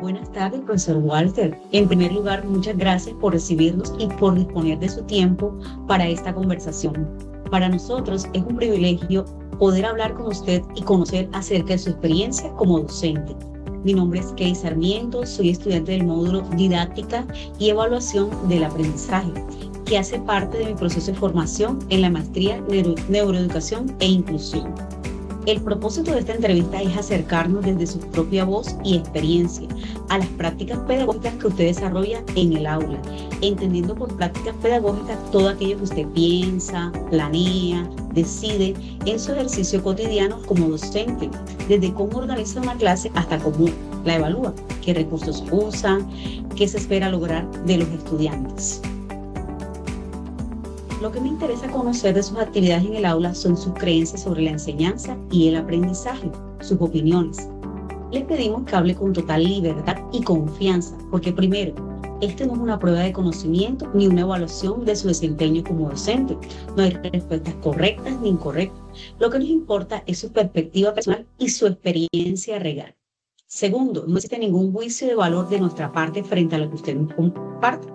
Buenas tardes, profesor Walter. En primer lugar, muchas gracias por recibirnos y por disponer de su tiempo para esta conversación. Para nosotros es un privilegio poder hablar con usted y conocer acerca de su experiencia como docente. Mi nombre es Key Sarmiento, soy estudiante del módulo Didáctica y Evaluación del Aprendizaje, que hace parte de mi proceso de formación en la maestría Neuroeducación e Inclusión. El propósito de esta entrevista es acercarnos desde su propia voz y experiencia a las prácticas pedagógicas que usted desarrolla en el aula, entendiendo por prácticas pedagógicas todo aquello que usted piensa, planea, decide en su ejercicio cotidiano como docente, desde cómo organiza una clase hasta cómo la evalúa, qué recursos usa, qué se espera lograr de los estudiantes. Lo que me interesa conocer de sus actividades en el aula son sus creencias sobre la enseñanza y el aprendizaje, sus opiniones. Les pedimos que hable con total libertad y confianza, porque primero, este no es una prueba de conocimiento ni una evaluación de su desempeño como docente. No hay respuestas correctas ni incorrectas. Lo que nos importa es su perspectiva personal y su experiencia real. Segundo, no existe ningún juicio de valor de nuestra parte frente a lo que usted nos comparte.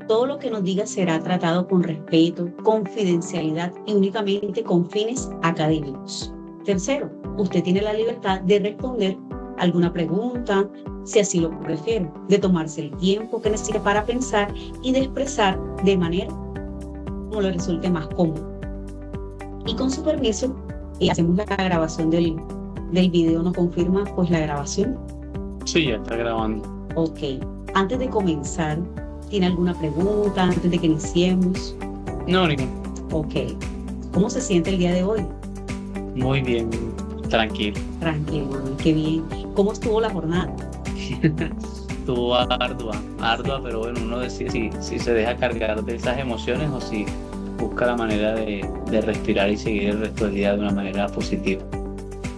Todo lo que nos diga será tratado con respeto, confidencialidad y únicamente con fines académicos. Tercero, usted tiene la libertad de responder alguna pregunta, si así lo prefiere, de tomarse el tiempo que necesite para pensar y de expresar de manera como le resulte más cómodo. Y con su permiso, hacemos la grabación del video. ¿Nos confirma pues la grabación? Sí, ya está grabando. Ok. Antes de comenzar, ¿tiene alguna pregunta antes de que iniciemos? No, ninguna. Ok. ¿Cómo se siente el día de hoy? Muy bien, tranquilo. Tranquilo, qué bien. ¿Cómo estuvo la jornada? Estuvo ardua, pero bueno, uno decide si se deja cargar de esas emociones o si busca la manera de respirar y seguir el resto del día de una manera positiva.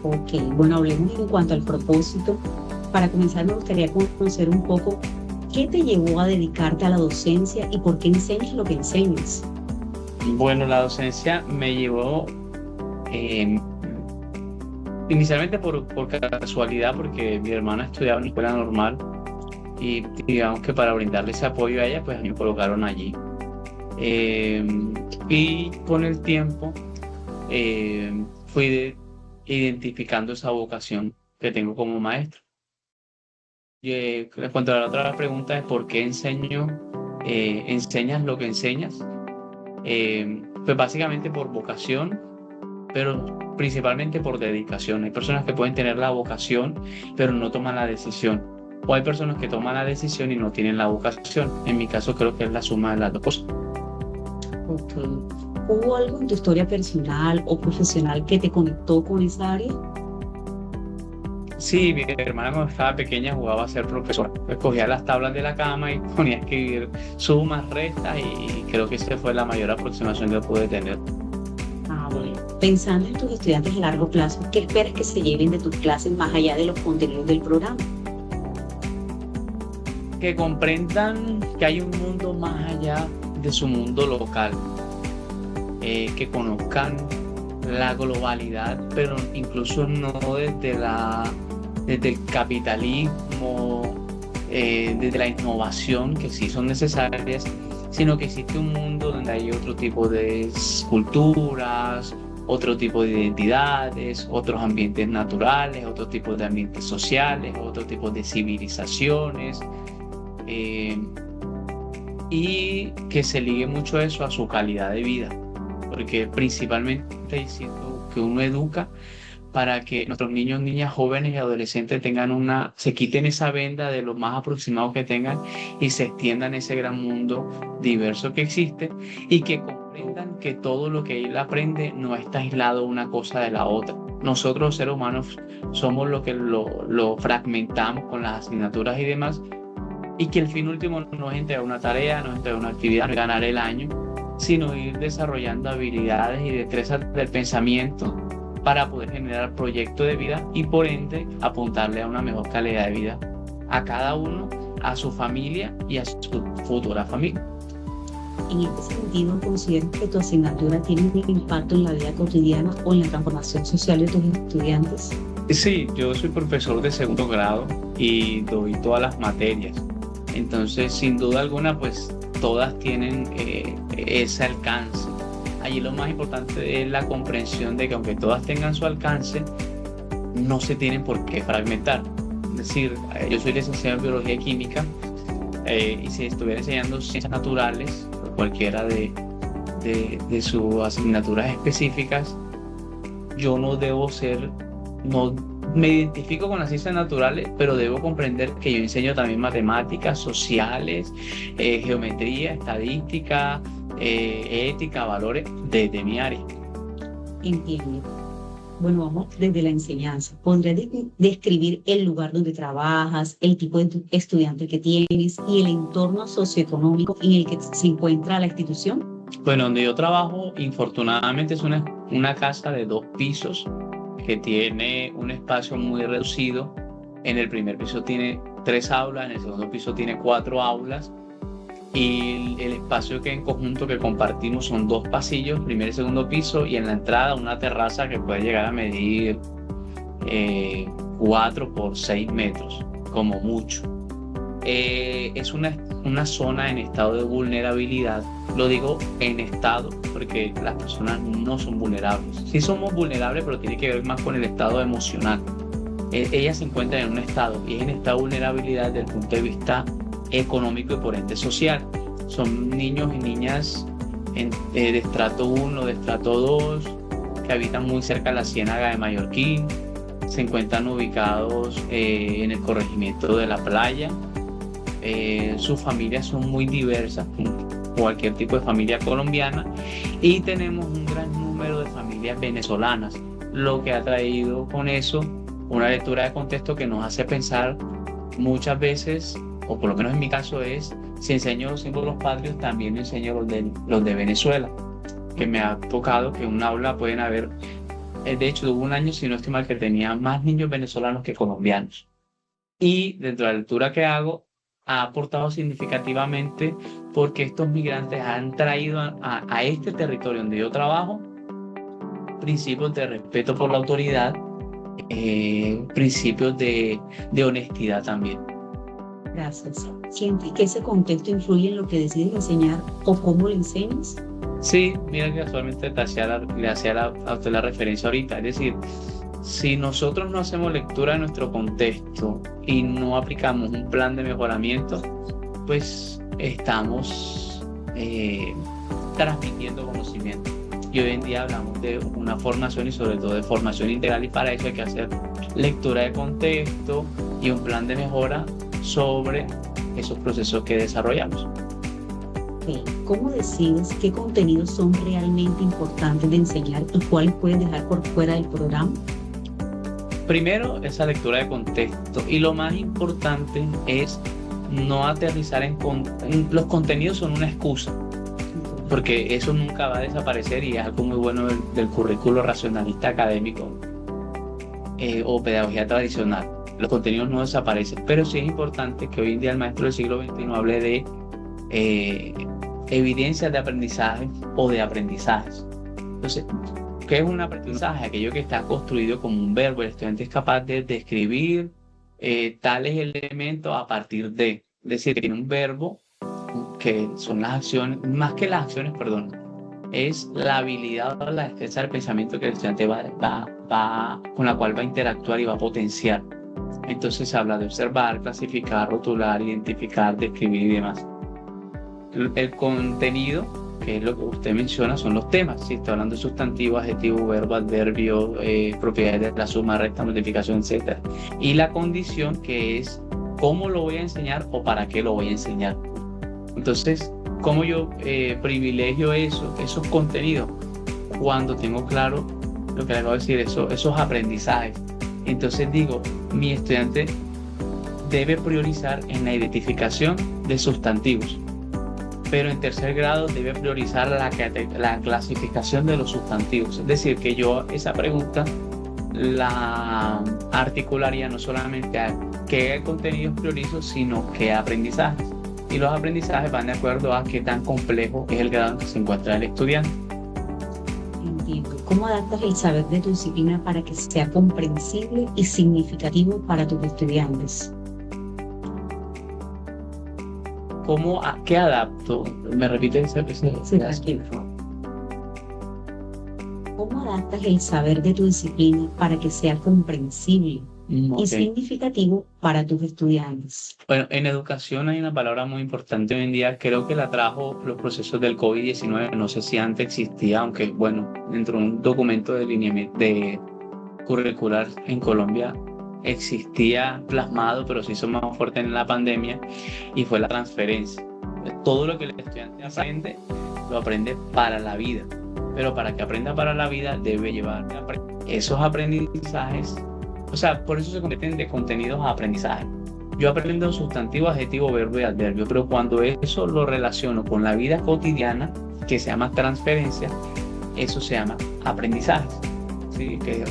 Ok, bueno, hablemos en cuanto al propósito. Para comenzar, me gustaría conocer un poco ¿qué te llevó a dedicarte a la docencia y por qué enseñas lo que enseñas? Bueno, la docencia me llevó inicialmente por casualidad, porque mi hermana estudiaba en una escuela normal y digamos que para brindarle ese apoyo a ella, pues a mí me colocaron allí. Y con el tiempo fui identificando esa vocación que tengo como maestro. En cuanto a la otra pregunta es ¿por qué enseñas lo que enseñas? Pues básicamente por vocación, pero principalmente por dedicación. Hay personas que pueden tener la vocación, pero no toman la decisión. O hay personas que toman la decisión y no tienen la vocación. En mi caso creo que es la suma de las dos cosas. Okay. ¿Hubo algo en tu historia personal o profesional que te conectó con esa área? Sí, mi hermana cuando estaba pequeña jugaba a ser profesora. Pues cogía las tablas de la cama y ponía a escribir sumas, restas y creo que esa fue la mayor aproximación que pude tener. Bueno. Pensando en tus estudiantes a largo plazo, ¿qué esperas que se lleven de tus clases más allá de los contenidos del programa? Que comprendan que hay un mundo más allá de su mundo local. Que conozcan la globalidad, pero incluso no desde el capitalismo, desde la innovación, que sí son necesarias, sino que existe un mundo donde hay otro tipo de culturas, otro tipo de identidades, otros ambientes naturales, otro tipo de ambientes sociales, otro tipo de civilizaciones, y que se ligue mucho eso a su calidad de vida, porque principalmente siento que uno educa para que nuestros niños, niñas, jóvenes y adolescentes se quiten esa venda de lo más aproximado que tengan y se extiendan ese gran mundo diverso que existe y que comprendan que todo lo que él aprende no está aislado una cosa de la otra. Nosotros los seres humanos somos lo que lo fragmentamos con las asignaturas y demás, y que el fin último no es entregar una tarea, no es entregar una actividad, no es ganar el año, sino ir desarrollando habilidades y destrezas del pensamiento para poder generar proyectos de vida y por ende apuntarle a una mejor calidad de vida a cada uno, a su familia y a su futura familia. En este sentido, ¿consideras que tu asignatura tiene un impacto en la vida cotidiana o en la transformación social de tus estudiantes? Sí, yo soy profesor de segundo grado y doy todas las materias. Entonces, sin duda alguna, pues todas tienen ese alcance. Allí lo más importante es la comprensión de que aunque todas tengan su alcance, no se tienen por qué fragmentar. Es decir, yo soy licenciado en Biología y Química y si estuviera enseñando ciencias naturales, o cualquiera de sus asignaturas específicas, yo no debo ser, no me identifico con las ciencias naturales, pero debo comprender que yo enseño también matemáticas, sociales, geometría, estadística, ética, valores desde mi área. Entiendo. Bueno, vamos desde la enseñanza. ¿Podrías describir el lugar donde trabajas, el tipo de estudiante que tienes y el entorno socioeconómico en el que se encuentra la institución? Bueno, donde yo trabajo, infortunadamente es una casa de 2 pisos que tiene un espacio muy reducido. En el primer piso tiene 3 aulas, en el segundo piso tiene 4 aulas y el espacio que en conjunto que compartimos son 2 pasillos, primer y segundo piso, y en la entrada una terraza que puede llegar a medir 4 por 6 metros, como mucho. Es una zona en estado de vulnerabilidad. Lo digo en estado porque las personas no son vulnerables. Sí somos vulnerables, pero tiene que ver más con el estado emocional. Ellas se encuentran en un estado y es en estado de vulnerabilidad desde el punto de vista económico y por ende social. Son niños y niñas de estrato 1, de estrato 2, que habitan muy cerca de la Ciénaga de Mallorquín. Se encuentran ubicados en el corregimiento de La Playa. Sus familias son muy diversas, como cualquier tipo de familia colombiana, y tenemos un gran número de familias venezolanas, lo que ha traído con eso una lectura de contexto que nos hace pensar muchas veces, o por lo menos en mi caso es, si enseño los símbolos patrios, también enseño los de Venezuela, que me ha tocado que en un aula pueden haber, de hecho hubo un año, si no estoy mal, que tenía más niños venezolanos que colombianos. Y dentro de la lectura que hago, ha aportado significativamente porque estos migrantes han traído a este territorio donde yo trabajo principios de respeto por la autoridad, principios de honestidad también. Gracias. ¿Sientes que ese contexto influye en lo que decides enseñar o cómo lo enseñas? Sí, mira que casualmente le hacía a usted la referencia ahorita, es decir, si nosotros no hacemos lectura de nuestro contexto y no aplicamos un plan de mejoramiento, pues estamos transmitiendo conocimiento. Y hoy en día hablamos de una formación y sobre todo de formación integral, y para eso hay que hacer lectura de contexto y un plan de mejora sobre esos procesos que desarrollamos. ¿Cómo decides qué contenidos son realmente importantes de enseñar y cuáles puedes dejar por fuera del programa? Primero, esa lectura de contexto, y lo más importante es no aterrizar los contenidos son una excusa, porque eso nunca va a desaparecer y es algo muy bueno del currículo racionalista académico o pedagogía tradicional. Los contenidos no desaparecen, pero sí es importante que hoy en día el maestro del siglo XXI hable de evidencias de aprendizaje o de aprendizajes. Entonces, ¿qué es un aprendizaje? Aquello que está construido como un verbo. El estudiante es capaz de describir tales elementos a partir de. Es decir, que tiene un verbo que son las acciones, más que las acciones, perdón, es la habilidad o la destreza del pensamiento que el estudiante con la cual va a interactuar y va a potenciar. Entonces se habla de observar, clasificar, rotular, identificar, describir y demás. El contenido, que es lo que usted menciona, son los temas. Si está hablando de sustantivo, adjetivo, verbo, adverbio, propiedades de la suma, resta, multiplicación, etc. Y la condición, que es cómo lo voy a enseñar o para qué lo voy a enseñar. Entonces, ¿cómo yo privilegio esos contenidos? Cuando tengo claro lo que le acabo de decir, esos aprendizajes. Entonces digo, mi estudiante debe priorizar en la identificación de sustantivos, pero en tercer grado debe priorizar la clasificación de los sustantivos. Es decir, que yo esa pregunta la articularía no solamente a qué contenidos priorizo, sino qué aprendizajes. Y los aprendizajes van de acuerdo a qué tan complejo es el grado en que se encuentra el estudiante. Entiendo. ¿Cómo adaptas el saber de tu disciplina para que sea comprensible y significativo para tus estudiantes? ¿Qué adapto? ¿Me repites ese Sí, tranquilo. ¿Cómo adaptas el saber de tu disciplina para que sea comprensible y Ok. significativo para tus estudiantes? Bueno, en educación hay una palabra muy importante hoy en día, creo que la trajo los procesos del COVID-19, no sé si antes existía, aunque bueno, dentro de un documento de lineamiento de curricular en Colombia existía plasmado, pero se hizo más fuerte en la pandemia y fue la transferencia. Todo lo que el estudiante aprende, lo aprende para la vida, pero para que aprenda para la vida debe llevar esos aprendizajes, o sea, por eso se convierten de contenidos a aprendizaje. Yo aprendo sustantivo, adjetivo, verbo y adverbio, pero cuando eso lo relaciono con la vida cotidiana, que se llama transferencia, eso se llama aprendizaje. Sí, que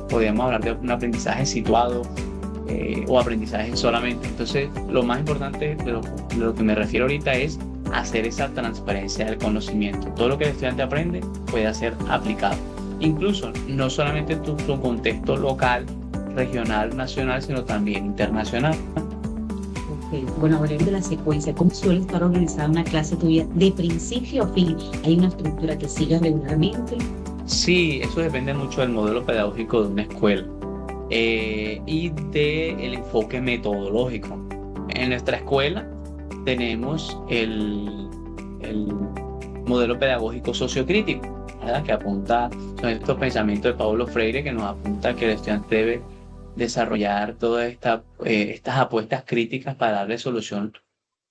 podríamos hablar de un aprendizaje situado o aprendizaje solamente. Entonces, lo más importante de lo que me refiero ahorita es hacer esa transferencia del conocimiento. Todo lo que el estudiante aprende puede ser aplicado. Incluso, no solamente en tu contexto local, regional, nacional, sino también internacional. Okay. Bueno, hablemos de la secuencia. ¿Cómo suele estar organizada una clase tuya de principio a fin? ¿Hay una estructura que sigas regularmente? Sí, eso depende mucho del modelo pedagógico de una escuela y del enfoque metodológico. En nuestra escuela tenemos el modelo pedagógico sociocrítico, ¿verdad? Que apunta, son estos pensamientos de Paulo Freire que nos apunta que el estudiante debe desarrollar todas estas apuestas críticas para darle solución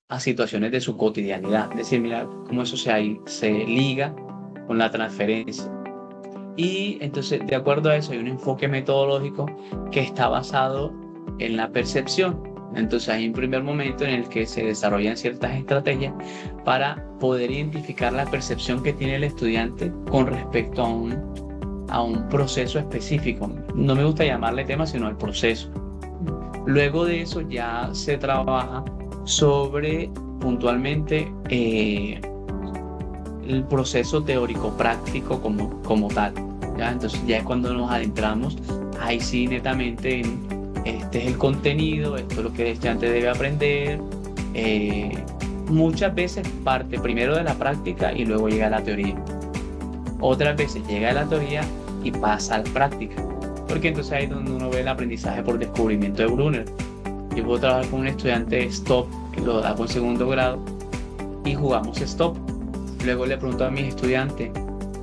a situaciones de su cotidianidad. Es decir, mira cómo eso se liga con la transferencia. Y entonces, de acuerdo a eso, hay un enfoque metodológico que está basado en la percepción. Entonces, hay un primer momento en el que se desarrollan ciertas estrategias para poder identificar la percepción que tiene el estudiante con respecto a un proceso específico. No me gusta llamarle tema, sino el proceso. Luego de eso ya se trabaja sobre puntualmente el proceso teórico-práctico como tal, ¿ya? Entonces ya es cuando nos adentramos, ahí sí netamente en este es el contenido, esto es lo que el estudiante debe aprender. Muchas veces parte primero de la práctica y luego llega a la teoría. Otras veces llega a la teoría y pasa a la práctica, porque entonces ahí es donde uno ve el aprendizaje por descubrimiento de Brunner. Yo puedo trabajar con un estudiante stop, que lo da con segundo grado, y jugamos stop. Luego le pregunto a mis estudiantes,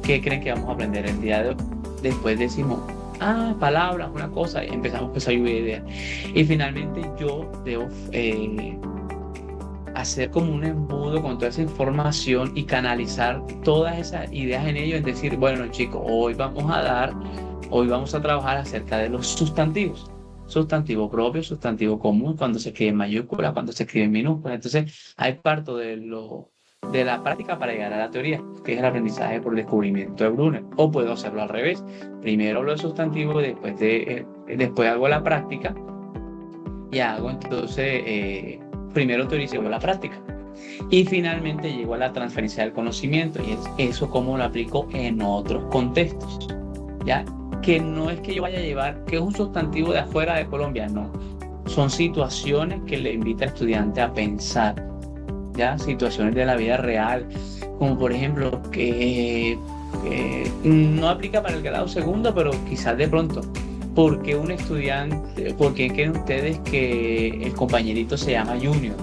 ¿qué creen que vamos a aprender el día de hoy? Después decimos, palabras, una cosa, y empezamos a lluvia de ideas. Y finalmente yo debo hacer como un embudo con toda esa información y canalizar todas esas ideas en ellos, es decir, bueno chicos, hoy vamos a trabajar acerca de los sustantivos. Sustantivo propio, sustantivo común, cuando se escribe en mayúscula, cuando se escribe en minúscula. Entonces, hay parto de la práctica para llegar a la teoría, que es el aprendizaje por descubrimiento de Brunner. O puedo hacerlo al revés. Primero lo sustantivo, después hago la práctica y hago entonces, primero teorizo la práctica. Y finalmente llego a la transferencia del conocimiento y es eso como lo aplico en otros contextos. ¿Ya? Que no es que yo vaya a llevar, que es un sustantivo de afuera de Colombia, no. Son situaciones que le invita al estudiante a pensar, ¿ya? Situaciones de la vida real, como por ejemplo que no aplica para el grado segundo, pero quizás de pronto. ¿Por qué un estudiante, por qué creen ustedes que el compañerito se llama Junior?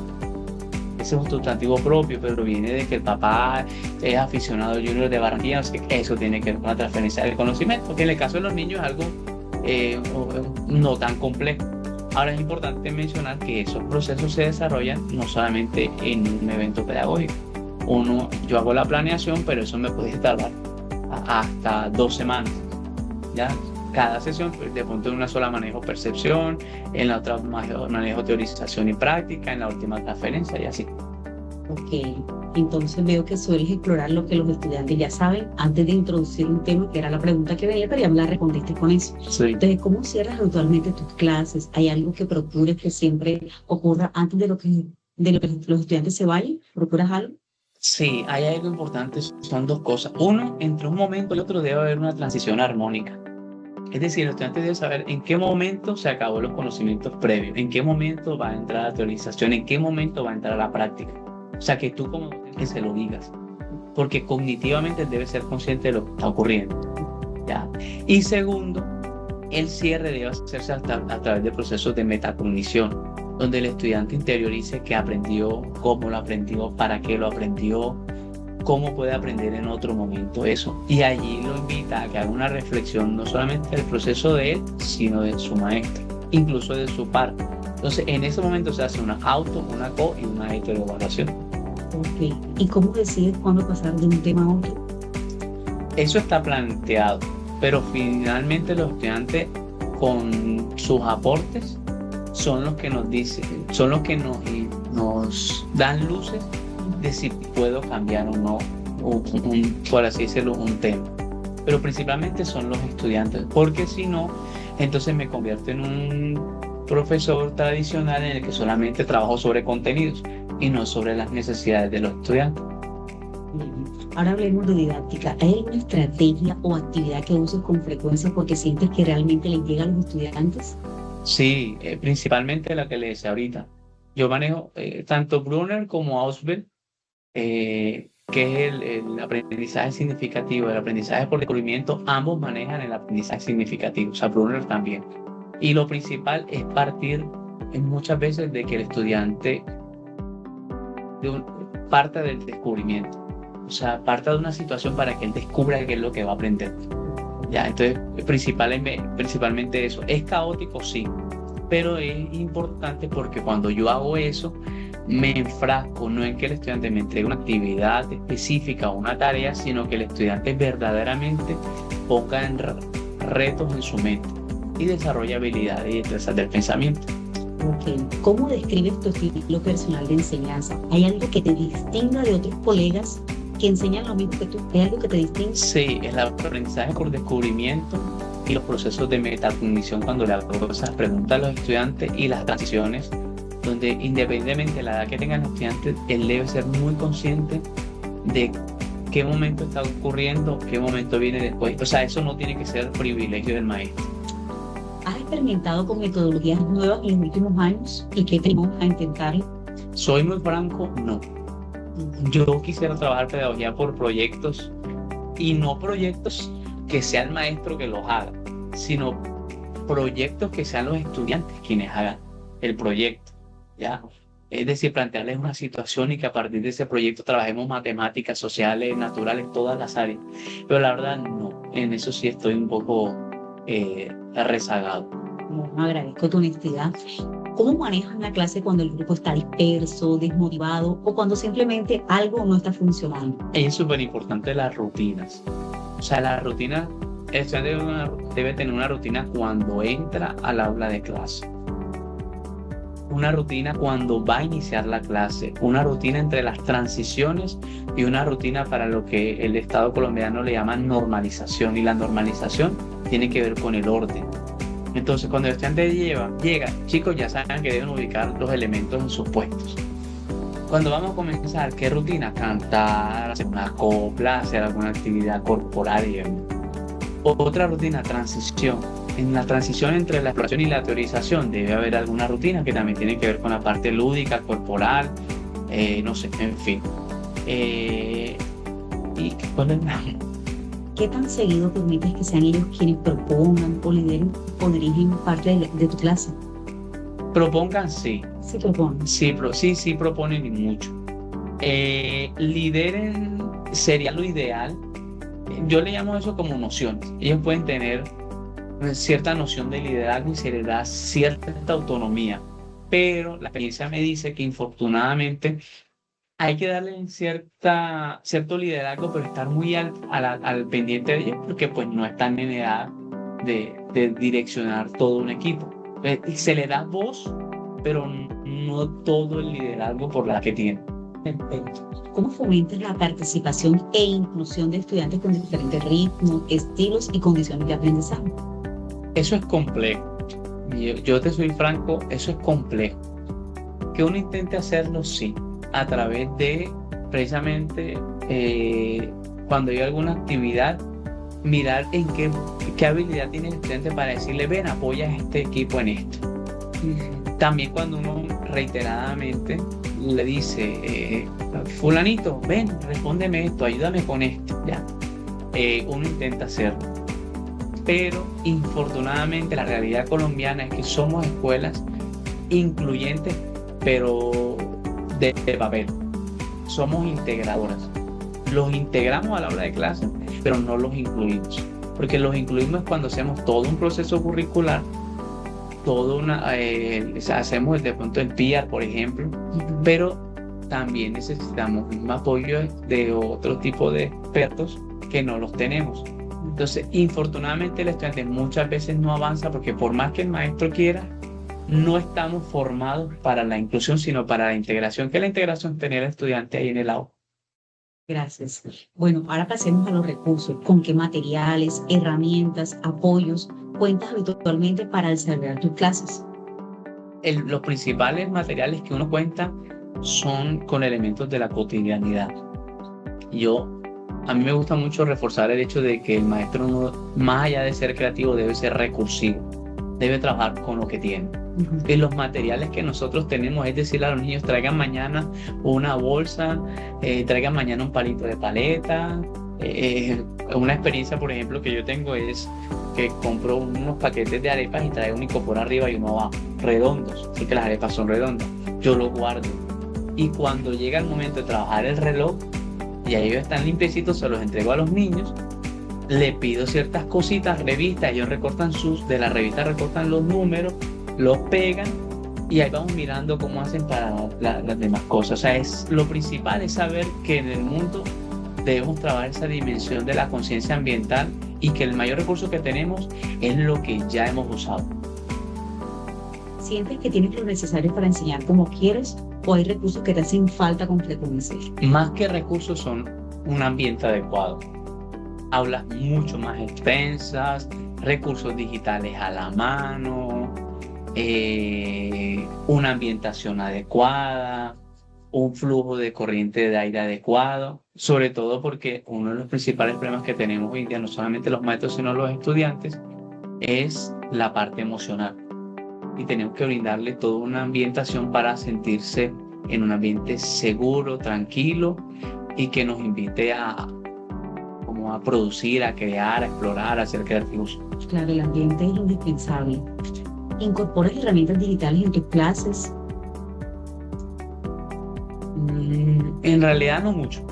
Ese es un sustantivo propio, pero viene de que el papá es aficionado al Junior de Barranquilla, así que eso tiene que ver con la transferencia del conocimiento, porque en el caso de los niños es algo no tan complejo. Ahora es importante mencionar que esos procesos se desarrollan no solamente en un evento pedagógico. Yo hago la planeación, pero eso me puede tardar hasta 2 semanas, ¿ya? Cada sesión, de pronto en una sola manejo percepción, en la otra manejo teorización y práctica, en la última transferencia y así. Ok, entonces veo que sueles explorar lo que los estudiantes ya saben antes de introducir un tema, que era la pregunta que venía, pero ya me la respondiste con eso. Sí. Entonces, ¿cómo cierras habitualmente tus clases? ¿Hay algo que procures que siempre ocurra antes de lo que los estudiantes se vayan? ¿Procuras algo? Sí, hay algo importante, son dos cosas. Uno, entre un momento y otro debe haber una transición armónica. Es decir, el estudiante debe saber en qué momento se acabó los conocimientos previos, en qué momento va a entrar la teorización, en qué momento va a entrar la práctica. O sea, que tú como docente se lo digas, porque cognitivamente él debe ser consciente de lo que está ocurriendo. ¿Ya? Y segundo, el cierre debe hacerse a través de procesos de metacognición, donde el estudiante interiorice qué aprendió, cómo lo aprendió, para qué lo aprendió, cómo puede aprender en otro momento eso. Y allí lo invita a que haga una reflexión no solamente del proceso de él, sino de su maestro, incluso de su par. Entonces, en ese momento se hace una auto, una co y una heteroevaluación. Ok. ¿Y cómo decides cuándo pasar de un tema a otro? Eso está planteado, pero finalmente los estudiantes con sus aportes son los que nos dicen, son los que nos dan luces de si puedo cambiar o no, por así decirlo, un tema. Pero principalmente son los estudiantes, porque si no, entonces me convierto en un profesor tradicional en el que solamente trabajo sobre contenidos y no sobre las necesidades de los estudiantes. Ahora hablemos de didáctica. ¿Hay alguna estrategia o actividad que uses con frecuencia porque sientes que realmente les llega a los estudiantes? Sí, principalmente la que le decía ahorita. Yo manejo tanto Brunner como Ausubel, que es el aprendizaje significativo, el aprendizaje por descubrimiento. Ambos manejan el aprendizaje significativo, o sea, Brunner también. Y lo principal es partir muchas veces de que el estudiante parta del descubrimiento, o sea, parta de una situación para que él descubra qué es lo que va a aprender. Ya, entonces, principalmente eso. Es caótico, sí, pero es importante porque cuando yo hago eso, me enfrasco no en que el estudiante me entregue una actividad específica o una tarea, sino que el estudiante verdaderamente ponga en retos en su mente y desarrolle habilidades y destrezas del pensamiento. Ok. ¿Cómo describes tu estilo personal de enseñanza? ¿Hay algo que te distinga de otros colegas que enseñan lo mismo que tú? ¿Hay algo que te distingue? Sí, el aprendizaje por descubrimiento y los procesos de metacognición cuando le hago esas preguntas a los estudiantes y las transiciones, donde independientemente de la edad que tengan los estudiantes, él debe ser muy consciente de qué momento está ocurriendo, qué momento viene después. O sea, eso no tiene que ser privilegio del maestro. ¿Has experimentado con metodologías nuevas en los últimos años y qué tenemos a intentarlo? Soy muy franco, no. Yo quisiera trabajar pedagogía por proyectos y no proyectos que sea el maestro que los haga, sino proyectos que sean los estudiantes quienes hagan el proyecto, ¿ya? Es decir, plantearles una situación y que a partir de ese proyecto trabajemos matemáticas, sociales, naturales, todas las áreas. Pero la verdad, no, en eso sí estoy un poco rezagado. Bueno, agradezco tu honestidad. ¿Cómo manejan la clase cuando el grupo está disperso, desmotivado o cuando simplemente algo no está funcionando? Es súper importante las rutinas. O sea, la rutina, el estudiante debe tener una rutina cuando entra al aula de clase, una rutina cuando va a iniciar la clase, una rutina entre las transiciones y una rutina para lo que el Estado colombiano le llama normalización. Y la normalización tiene que ver con el orden. Entonces, cuando el estudiante llega, chicos ya saben que deben ubicar los elementos en sus puestos. Cuando vamos a comenzar, ¿qué rutina? Cantar, hacer una copla, hacer alguna actividad corporal. Otra rutina, transición. En la transición entre la exploración y la teorización debe haber alguna rutina que también tiene que ver con la parte lúdica, corporal, no sé, en fin. ¿Y cuál es la...? ¿Qué tan seguido permites que sean ellos quienes propongan o lideren o dirigen parte de tu clase? Propongan, sí. Sí proponen. Sí proponen y mucho. Lideren sería lo ideal. Yo le llamo eso como nociones. Ellos pueden tener cierta noción de liderazgo y se les da cierta autonomía, pero la experiencia me dice que infortunadamente hay que darle cierto liderazgo, pero estar muy al pendiente de ellos porque pues no están en edad de direccionar todo un equipo. Se le da voz, pero no todo el liderazgo por la que tiene. Perfecto. ¿Cómo fomentas la participación e inclusión de estudiantes con diferentes ritmos, estilos y condiciones de aprendizaje? Eso es complejo. Yo te soy franco, eso es complejo. Que uno intente hacerlo, sí, a través de precisamente cuando hay alguna actividad, mirar en qué habilidad tiene el estudiante para decirle, ven, apoya a este equipo en esto. También cuando uno reiteradamente le dice, fulanito, ven, respóndeme esto, ayúdame con esto, ya, uno intenta hacerlo. Pero infortunadamente la realidad colombiana es que somos escuelas incluyentes, pero de papel. Somos integradoras. Los integramos a la hora de clase, pero no los incluimos. Porque los incluimos cuando hacemos todo un proceso curricular, hacemos de pronto el PR, por ejemplo, pero también necesitamos un apoyo de otro tipo de expertos que no los tenemos. Entonces, infortunadamente el estudiante muchas veces no avanza porque por más que el maestro quiera, no estamos formados para la inclusión, sino para la integración, que la integración es tener al estudiante ahí en el aula. Gracias. Bueno, ahora pasemos a los recursos. ¿Con qué materiales, herramientas, apoyos cuentas habitualmente para desarrollar tus clases? Los principales materiales que uno cuenta son con elementos de la cotidianidad. A mí me gusta mucho reforzar el hecho de que el maestro, no, más allá de ser creativo, debe ser recursivo, debe trabajar con lo que tiene. Y los materiales que nosotros tenemos, es decir, a los niños, traigan mañana una bolsa, traigan mañana un palito de paleta. Una experiencia, por ejemplo, que yo tengo es que compro unos paquetes de arepas y traigo un icopor arriba y uno abajo, redondos, así que las arepas son redondas. Yo los guardo. Y cuando llega el momento de trabajar el reloj, y ellos están limpiecitos, se los entrego a los niños, le pido ciertas cositas, revistas, ellos recortan de la revista recortan los números, los pegan y ahí vamos mirando cómo hacen para las demás cosas. O sea, lo principal es saber que en el mundo debemos trabajar esa dimensión de la conciencia ambiental y que el mayor recurso que tenemos es lo que ya hemos usado. ¿Sientes que tienes lo necesario para enseñar como quieres o hay recursos que te hacen falta con frecuencia? Más que recursos son un ambiente adecuado. Aulas mucho más extensas, recursos digitales a la mano, una ambientación adecuada, un flujo de corriente de aire adecuado, sobre todo porque uno de los principales problemas que tenemos hoy en día, no solamente los maestros sino los estudiantes, es la parte emocional. Y tenemos que brindarle toda una ambientación para sentirse en un ambiente seguro, tranquilo y que nos invite a producir, a crear, a explorar, a ser creativos. Claro, el ambiente es indispensable. ¿Incorporas herramientas digitales en tus clases? En realidad no mucho.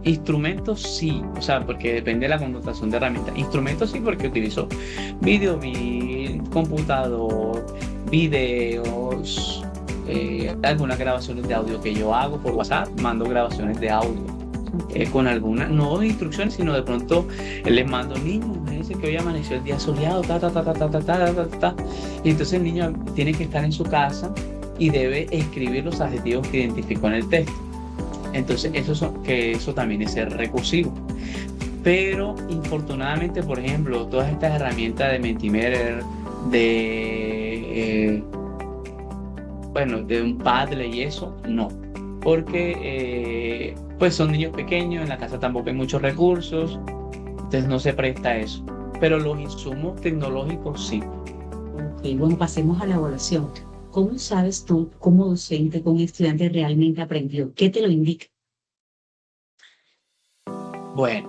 Instrumentos sí, o sea, porque depende de la connotación de herramientas. Instrumentos sí, porque utilizo computador, videos, algunas grabaciones de audio que yo hago por WhatsApp, mando grabaciones de audio. Con algunas, no de instrucciones, sino de pronto les mando, niños, imagínense que hoy amaneció el día soleado, y entonces el niño tiene que estar en su casa y debe escribir los adjetivos que identificó en el texto. Entonces eso también es ser recursivo. Pero infortunadamente, por ejemplo, todas estas herramientas de Mentimeter, de un Padlet y eso, no. Porque pues son niños pequeños, en la casa tampoco hay muchos recursos, entonces no se presta a eso. Pero los insumos tecnológicos sí. Ok, bueno, pasemos a la evaluación. ¿Cómo sabes tú, como docente, que un estudiante realmente aprendió? ¿Qué te lo indica? Bueno,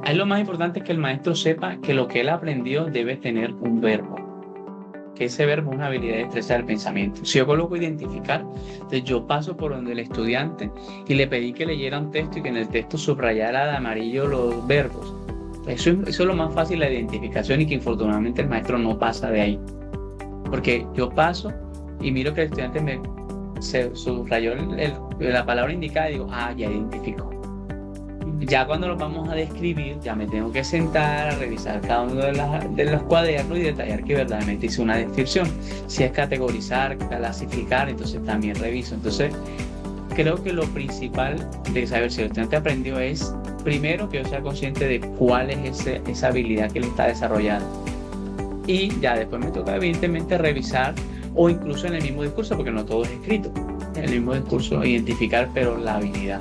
ahí lo más importante es que el maestro sepa que lo que él aprendió debe tener un verbo. Que ese verbo es una habilidad de destreza del pensamiento. Si yo coloco identificar, entonces yo paso por donde el estudiante y le pedí que leyera un texto y que en el texto subrayara de amarillo los verbos. Eso es lo más fácil, la identificación, y que infortunadamente el maestro no pasa de ahí. Porque yo paso y miro que el estudiante se subrayó la palabra indicada y digo, ya identifico. Ya cuando lo vamos a describir, ya me tengo que sentar a revisar cada uno de los cuadernos y detallar que verdaderamente hice una descripción. Si es categorizar, clasificar, entonces también reviso. Entonces, creo que lo principal de saber si el estudiante aprendió es, primero, que yo sea consciente de cuál es esa habilidad que él está desarrollando. Y ya después me toca, evidentemente, revisar, o incluso en el mismo discurso, porque no todo es escrito. el mismo discurso, identificar, pero la habilidad.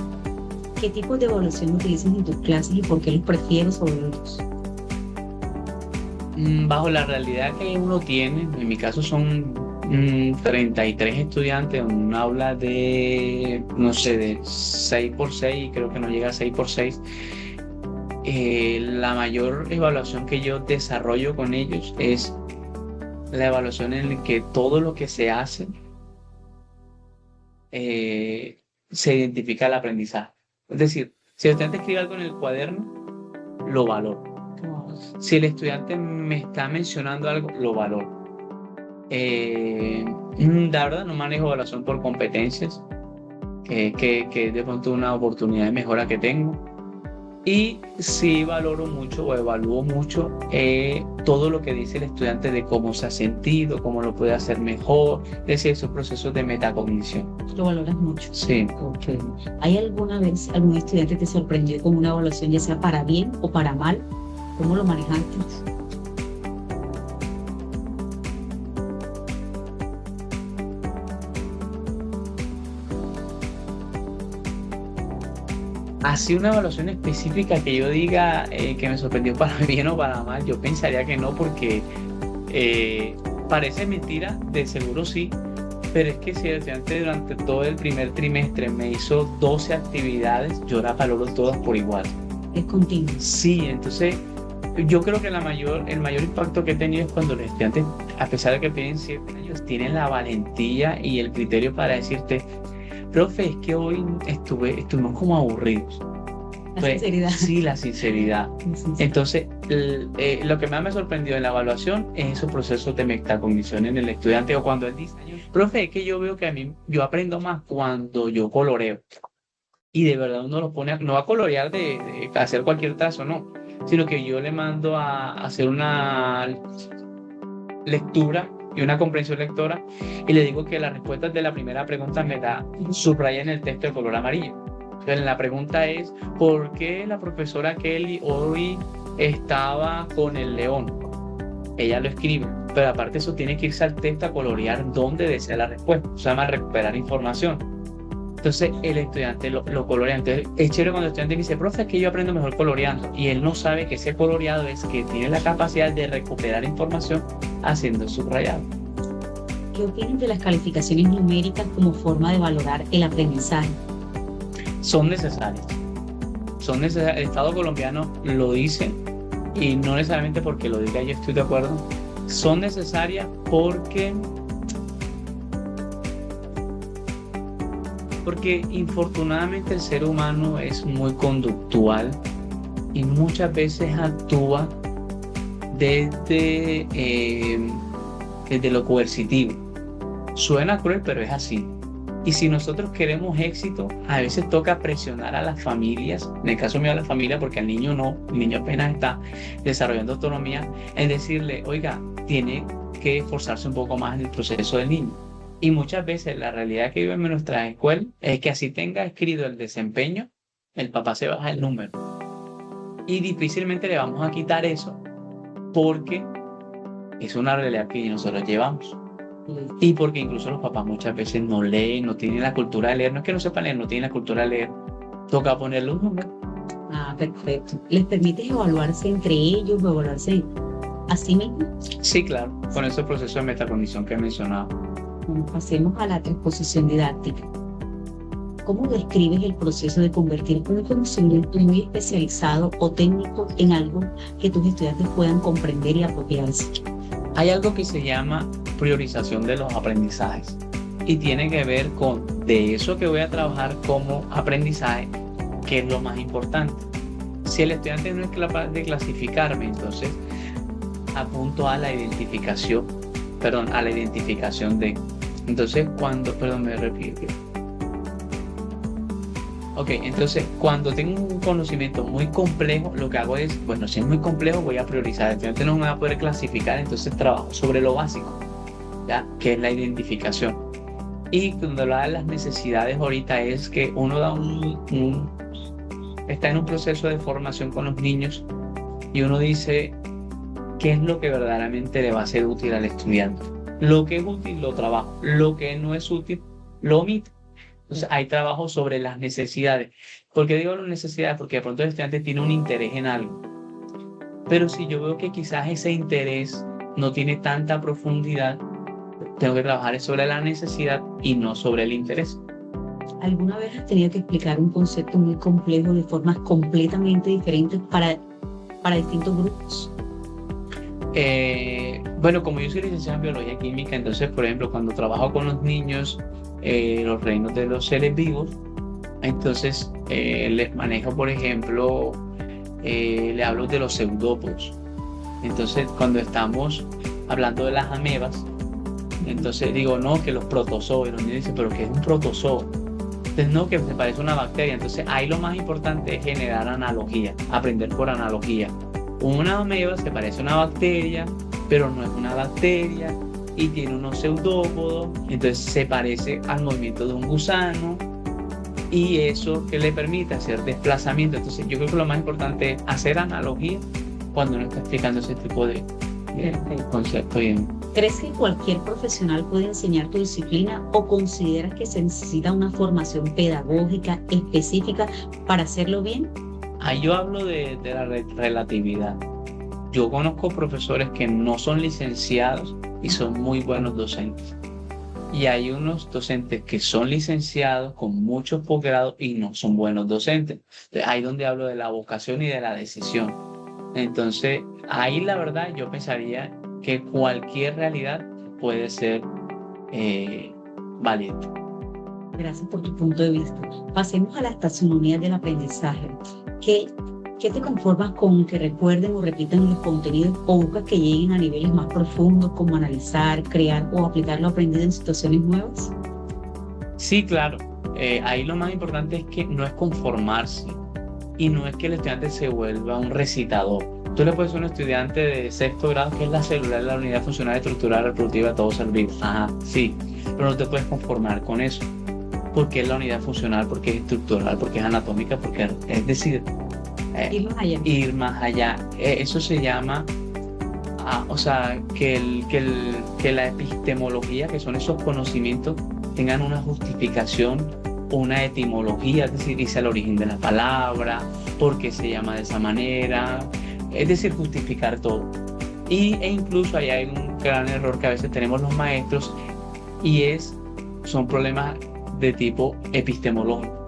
¿Qué tipo de evaluación utilizas en tus clases y por qué los prefieres sobre otros? Bajo la realidad que uno tiene, en mi caso son 33 estudiantes en un aula de, no sé, de 6x6, creo que no llega a 6x6. La mayor evaluación que yo desarrollo con ellos es la evaluación en la que todo lo que se hace se identifica el aprendizaje. Es decir, si el estudiante escribe algo en el cuaderno, lo valoro. Si el estudiante me está mencionando algo, lo valoro. La verdad no manejo evaluación por competencias, que es de pronto una oportunidad de mejora que tengo. Y sí valoro mucho o evalúo mucho todo lo que dice el estudiante de cómo se ha sentido, cómo lo puede hacer mejor, es decir, esos procesos de metacognición. Lo valoras mucho. Sí. Okay. ¿Hay alguna vez algún estudiante te sorprendió con una evaluación, ya sea para bien o para mal? ¿Cómo lo manejaste? Así una evaluación específica que yo diga que me sorprendió para bien o para mal, yo pensaría que no, porque parece mentira, de seguro sí, pero es que si el estudiante durante todo el primer trimestre me hizo 12 actividades, yo las valoro todas por igual. Es continuo. Sí, entonces yo creo que el mayor impacto que he tenido es cuando los estudiantes, a pesar de que tienen 7 años, tienen la valentía y el criterio para decirte: profe, es que hoy estuvimos como aburridos. La sinceridad. Sí, la sinceridad. Entonces, lo que más me sorprendió en la evaluación es esos procesos de metacognición en el estudiante, o cuando él dice: profe, es que yo veo que yo aprendo más cuando yo coloreo. Y de verdad uno lo pone, no a colorear de hacer cualquier trazo, no, sino que yo le mando a hacer una lectura y una comprensión lectora, y le digo que las respuestas de la primera pregunta me la subraya en el texto de color amarillo. Entonces, la pregunta es: ¿por qué la profesora Kelly hoy estaba con el león? Ella lo escribe, pero aparte de eso tiene que irse al texto a colorear donde desea la respuesta. Se llama recuperar información. Entonces el estudiante lo colorea. Entonces es chévere cuando el estudiante dice: profe, es que yo aprendo mejor coloreando, y él no sabe que ese coloreado es que tiene la capacidad de recuperar información haciendo subrayado. ¿Qué opinas de las calificaciones numéricas como forma de valorar el aprendizaje? Son necesarias. El Estado colombiano lo dice, y no necesariamente porque lo diga yo estoy de acuerdo. Son necesarias porque infortunadamente el ser humano es muy conductual y muchas veces actúa desde lo coercitivo. Suena cruel, pero es así. Y si nosotros queremos éxito, a veces toca presionar a las familias, en el caso mío a la familia, porque al niño no, el niño apenas está desarrollando autonomía, en decirle: oiga, tiene que esforzarse un poco más en el proceso del niño. Y muchas veces la realidad que vivimos en nuestras escuelas es que así tenga escrito el desempeño, el papá se baja el número. Y difícilmente le vamos a quitar eso, porque es una realidad que nosotros llevamos. Y porque incluso los papás muchas veces no leen, no tienen la cultura de leer. No es que no sepan leer, no tienen la cultura de leer. Toca ponerle un número. Perfecto. ¿Les permites evaluarse entre ellos o evaluarse a sí mismos? Sí, claro, con ese proceso de metacognición que he mencionado. Bueno, pasemos a la transposición didáctica. ¿Cómo describes el proceso de convertir un conocimiento muy especializado o técnico en algo que tus estudiantes puedan comprender y apropiarse? Hay algo que se llama priorización de los aprendizajes, y tiene que ver con de eso que voy a trabajar como aprendizaje, qué es lo más importante. Si el estudiante no es capaz de clasificarme, entonces apunto a la identificación de. Entonces cuando tengo un conocimiento muy complejo, lo que hago es, bueno, si es muy complejo, voy a priorizar. El estudiante no me va a poder clasificar, entonces trabajo sobre lo básico, ¿ya? Que es la identificación. Y cuando habla de las necesidades ahorita, es que uno está en un proceso de formación con los niños, y uno dice: ¿qué es lo que verdaderamente le va a ser útil al estudiante? Lo que es útil lo trabajo, lo que no es útil lo omito. Entonces, hay trabajo sobre las necesidades. ¿Por qué digo las necesidades? Porque de pronto el estudiante tiene un interés en algo. Pero si yo veo que quizás ese interés no tiene tanta profundidad, tengo que trabajar sobre la necesidad y no sobre el interés. ¿Alguna vez has tenido que explicar un concepto muy complejo de formas completamente diferentes para distintos grupos? Bueno, como yo soy licenciado en biología química, entonces, por ejemplo, cuando trabajo con los niños, los reinos de los seres vivos, entonces les manejo, por ejemplo, le hablo de los pseudópodos. Entonces, cuando estamos hablando de las amebas, entonces digo, no, que los protozoos, y los niños dicen, pero ¿qué es un protozoo? Entonces, no, que se parece a una bacteria. Entonces, ahí lo más importante es generar analogía, aprender por analogía. Una ameba se parece a una bacteria, pero no es una bacteria y tiene unos pseudópodos, entonces se parece al movimiento de un gusano y eso que le permite hacer desplazamiento. Entonces, yo creo que lo más importante es hacer analogía cuando uno está explicando ese tipo de conceptos. ¿Crees que cualquier profesional puede enseñar tu disciplina o consideras que se necesita una formación pedagógica específica para hacerlo bien? Ahí yo hablo de la relatividad. Yo conozco profesores que no son licenciados y son muy buenos docentes. Y hay unos docentes que son licenciados con muchos posgrados y no son buenos docentes. Entonces, ahí donde hablo de la vocación y de la decisión. Entonces, ahí la verdad yo pensaría que cualquier realidad puede ser válida. Gracias por tu punto de vista. Pasemos a las taxonomías del aprendizaje. ¿Qué te conformas con que recuerden o repitan los contenidos o buscas que lleguen a niveles más profundos como analizar, crear o aplicar lo aprendido en situaciones nuevas? Sí, claro. Ahí lo más importante es que no es conformarse y no es que el estudiante se vuelva un recitador. Tú le puedes ser un estudiante de sexto grado que es la celular de la unidad funcional, estructural, reproductiva de todo ser vivo. Ajá, sí, pero no te puedes conformar con eso. Porque es la unidad funcional, porque es estructural, porque es anatómica, porque es decir, Ir más allá. Ir más allá. Eso se llama, o sea, que la epistemología, que son esos conocimientos, tengan una justificación, una etimología, es decir, dice el origen de la palabra, por qué se llama de esa manera, es decir, justificar todo. E incluso ahí hay un gran error que a veces tenemos los maestros y son problemas de tipo epistemológico.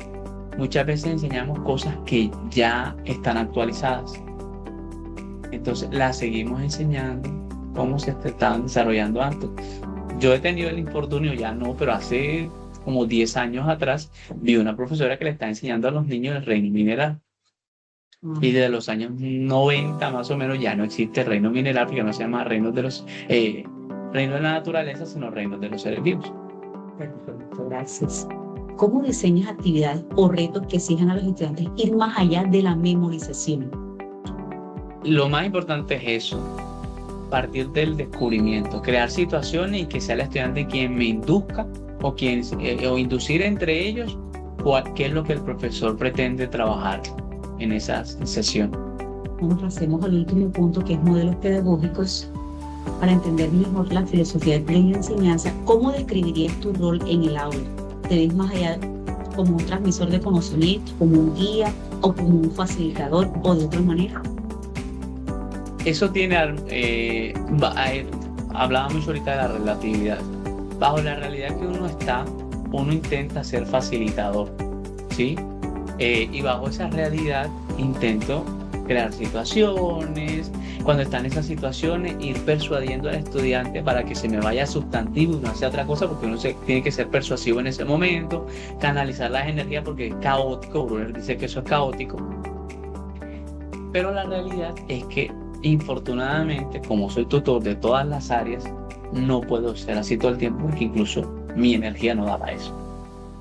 Muchas veces enseñamos cosas que ya están actualizadas. Entonces las seguimos enseñando como se estaban desarrollando antes. Yo he tenido el infortunio, ya no, pero hace como 10 años atrás vi una profesora que le está enseñando a los niños el reino mineral. Y desde los años 90 más o menos ya no existe el reino mineral porque no se llama reino de la naturaleza, sino reino de los seres vivos. Perfecto, gracias. ¿Cómo diseñas actividades o retos que exijan a los estudiantes ir más allá de la memorización? Lo más importante es eso, partir del descubrimiento, crear situaciones y que sea el estudiante quien me induzca o inducir entre ellos qué es lo que el profesor pretende trabajar en esa sesión. Nos pasemos al último punto, que es modelos pedagógicos. Para entender mejor la filosofía del pleno de enseñanza, ¿cómo describirías tu rol en el aula? ¿Te ves más allá como un transmisor de conocimiento, como un guía o como un facilitador o de otra manera? Eso hablaba mucho ahorita de la relatividad. Bajo la realidad que uno intenta ser facilitador, ¿sí? Y bajo esa realidad intento crear situaciones, cuando están esas situaciones, ir persuadiendo al estudiante para que se me vaya sustantivo y no hacia otra cosa, porque uno tiene que ser persuasivo en ese momento, canalizar las energías porque es caótico, Brunner dice que eso es caótico. Pero la realidad es que, infortunadamente, como soy tutor de todas las áreas, no puedo ser así todo el tiempo porque incluso mi energía no daba eso.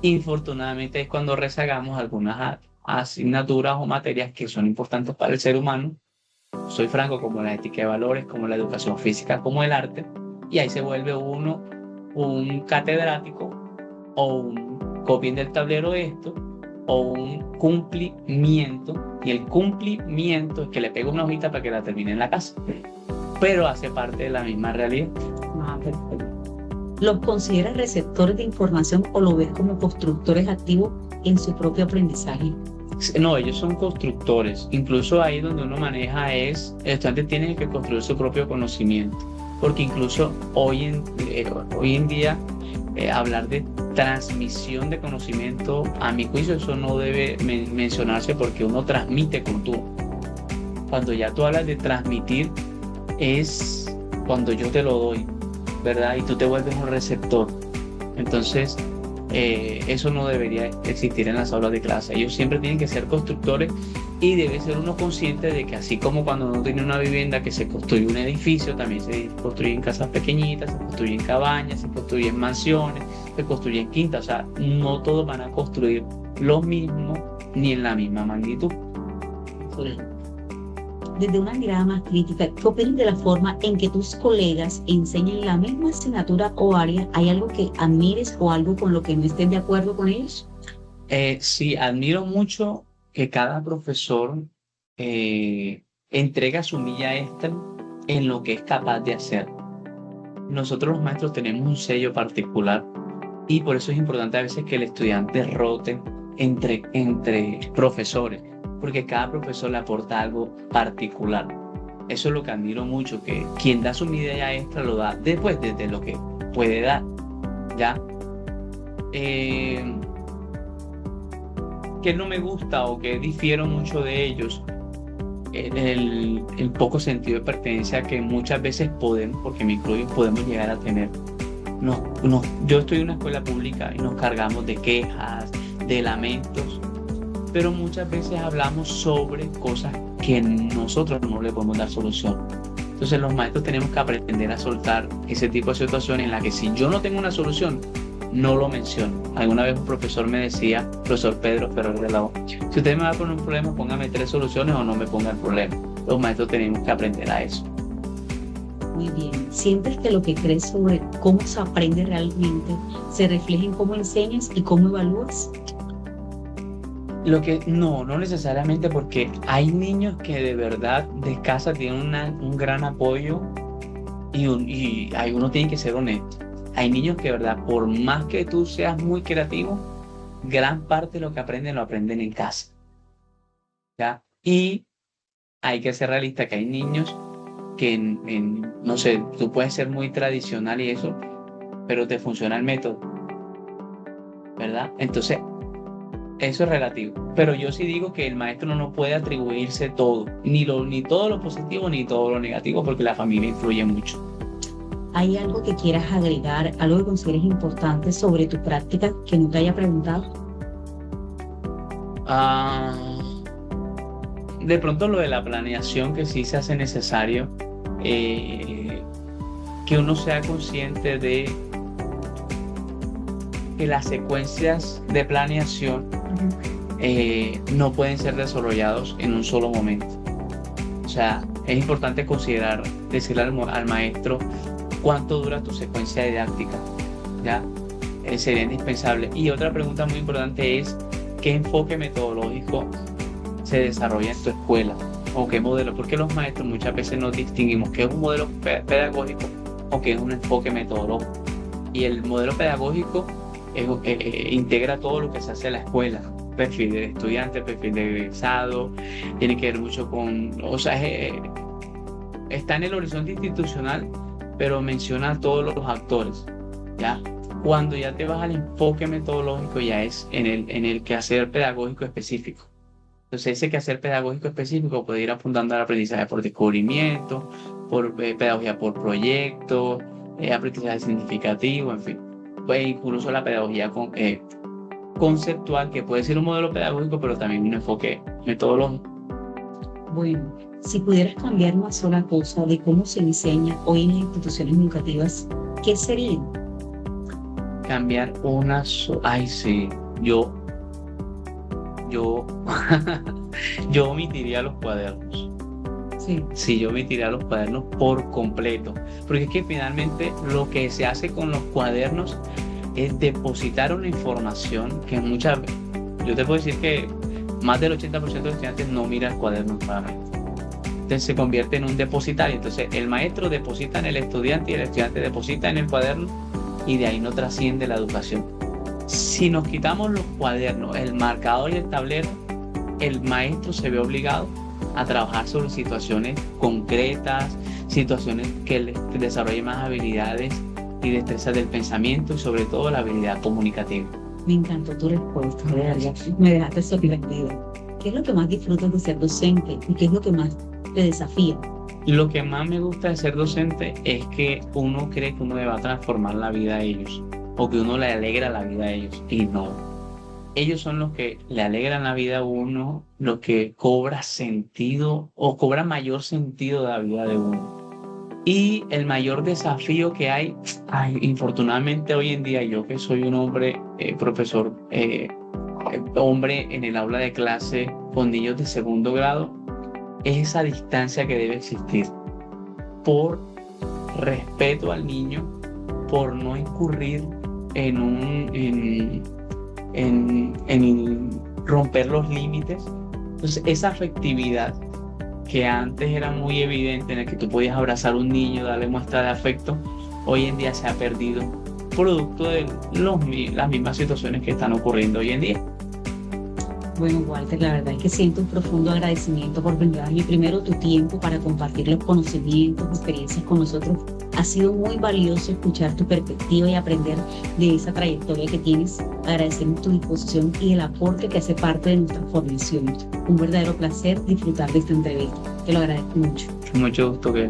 Infortunadamente es cuando rezagamos algunas asignaturas o materias que son importantes para el ser humano. Soy franco, como la ética de valores, como la educación física, como el arte, y ahí se vuelve uno un catedrático o un copien del tablero de esto o un cumplimiento, y el cumplimiento es que le pego una hojita para que la termine en la casa, pero hace parte de la misma realidad. Perfecto. ¿Los consideras receptores de información o lo ves como constructores activos en su propio aprendizaje? No, ellos son constructores. Incluso ahí donde uno maneja es, el estudiante tiene que construir su propio conocimiento. Porque incluso hoy en día hablar de transmisión de conocimiento, a mi juicio, eso no debe mencionarse porque uno transmite cultura. Cuando ya tú hablas de transmitir, es cuando yo te lo doy, ¿verdad? Y tú te vuelves un receptor. Entonces, eso no debería existir en las aulas de clase. Ellos siempre tienen que ser constructores y debe ser uno consciente de que así como cuando uno tiene una vivienda que se construye un edificio, también se construyen casas pequeñitas, se construyen cabañas, se construyen mansiones, se construyen quintas. O sea, no todos van a construir lo mismo ni en la misma magnitud. Desde una mirada más crítica, ¿qué opinas de la forma en que tus colegas enseñan la misma asignatura o área? ¿Hay algo que admires o algo con lo que no estés de acuerdo con ellos? Sí, admiro mucho que cada profesor entrega su milla extra en lo que es capaz de hacer. Nosotros los maestros tenemos un sello particular y por eso es importante a veces que el estudiante rote entre profesores, porque cada profesor le aporta algo particular. Eso es lo que admiro mucho, que quien da su milla extra lo da después de lo que puede dar, ¿ya? Que no me gusta o que difiero mucho de ellos, el poco sentido de pertenencia que muchas veces podemos, porque me incluyo, podemos llegar a tener. Yo estoy en una escuela pública y nos cargamos de quejas, de lamentos, pero muchas veces hablamos sobre cosas que nosotros no le podemos dar solución. Entonces los maestros tenemos que aprender a soltar ese tipo de situaciones en las que si yo no tengo una solución, no lo menciono. Alguna vez un profesor me decía, profesor Pedro Ferrer de la O, si usted me va a poner un problema, póngame 3 soluciones o no me ponga el problema. Los maestros tenemos que aprender a eso. Muy bien. ¿Sientes que lo que crees sobre cómo se aprende realmente se refleja en cómo enseñas y cómo evalúas? No necesariamente, porque hay niños que de verdad de casa tienen un gran apoyo y hay uno tiene que ser honesto. Hay niños que de verdad, por más que tú seas muy creativo, gran parte de lo que aprenden lo aprenden en casa, ¿ya? Y hay que ser realista, que hay niños que no sé, tú puedes ser muy tradicional y eso, pero te funciona el método, ¿verdad? Entonces, eso es relativo. Pero yo sí digo que el maestro no puede atribuirse todo, ni todo lo positivo ni todo lo negativo, porque la familia influye mucho. ¿Hay algo que quieras agregar, algo que consideres importante sobre tu práctica que no te haya preguntado? De pronto lo de la planeación, que sí se hace necesario, que uno sea consciente de que las secuencias de planeación no pueden ser desarrollados en un solo momento. O sea, es importante considerar, decirle al maestro cuánto dura tu secuencia didáctica, ¿ya? Sería indispensable. Y otra pregunta muy importante es, ¿qué enfoque metodológico se desarrolla en tu escuela? ¿O qué modelo? Porque los maestros muchas veces no distinguimos qué es un modelo pedagógico o qué es un enfoque metodológico. Y el modelo pedagógico integra todo lo que se hace en la escuela. Perfil del estudiante, perfil del egresado, tiene que ver mucho con... O sea, está en el horizonte institucional, pero menciona a todos los actores, ¿ya? Cuando ya te vas al enfoque metodológico, ya es en el quehacer pedagógico específico. Entonces, ese quehacer pedagógico específico puede ir apuntando al aprendizaje por descubrimiento, por pedagogía por proyecto, aprendizaje significativo, en fin. Pues incluso la pedagogía conceptual, que puede ser un modelo pedagógico, pero también un enfoque metodológico. Bueno, si pudieras cambiar una sola cosa de cómo se enseña hoy en las instituciones educativas, ¿qué sería? Cambiar una sola... Ay, sí, yo omitiría los cuadernos. Sí, yo omitiría los cuadernos por completo, porque es que finalmente lo que se hace con los cuadernos es depositar una información que muchas veces, yo te puedo decir que más del 80% de los estudiantes no mira el cuaderno nuevamente. Entonces se convierte en un depositario. Entonces el maestro deposita en el estudiante y el estudiante deposita en el cuaderno y de ahí no trasciende la educación. Si nos quitamos los cuadernos, el marcador y el tablero, el maestro se ve obligado a trabajar sobre situaciones concretas, situaciones que les desarrollen más habilidades y destrezas del pensamiento y sobre todo la habilidad comunicativa. Me encantó tu respuesta, de verdad. Me dejaste sorprendido. ¿Qué es lo que más disfrutas de ser docente y qué es lo que más te desafía? Lo que más me gusta de ser docente es que uno cree que uno le va a transformar la vida a ellos o que uno le alegra la vida a ellos y no. Ellos son los que le alegran la vida a uno, lo que cobra sentido o cobra mayor sentido de la vida de uno. Y el mayor desafío que hay, infortunadamente hoy en día, yo que soy un hombre, profesor, hombre en el aula de clase con niños de segundo grado, es esa distancia que debe existir por respeto al niño, por no incurrir en romper los límites. Entonces, esa afectividad que antes era muy evidente, en el que tú podías abrazar a un niño, darle muestra de afecto, hoy en día se ha perdido, producto de las mismas situaciones que están ocurriendo hoy en día. Bueno, Walter, la verdad es que siento un profundo agradecimiento por brindarme primero tu tiempo para compartir los conocimientos, experiencias con nosotros. Ha sido muy valioso escuchar tu perspectiva y aprender de esa trayectoria que tienes. Agradecemos tu disposición y el aporte que hace parte de nuestra formación. Un verdadero placer disfrutar de esta entrevista. Te lo agradezco mucho. Mucho gusto, que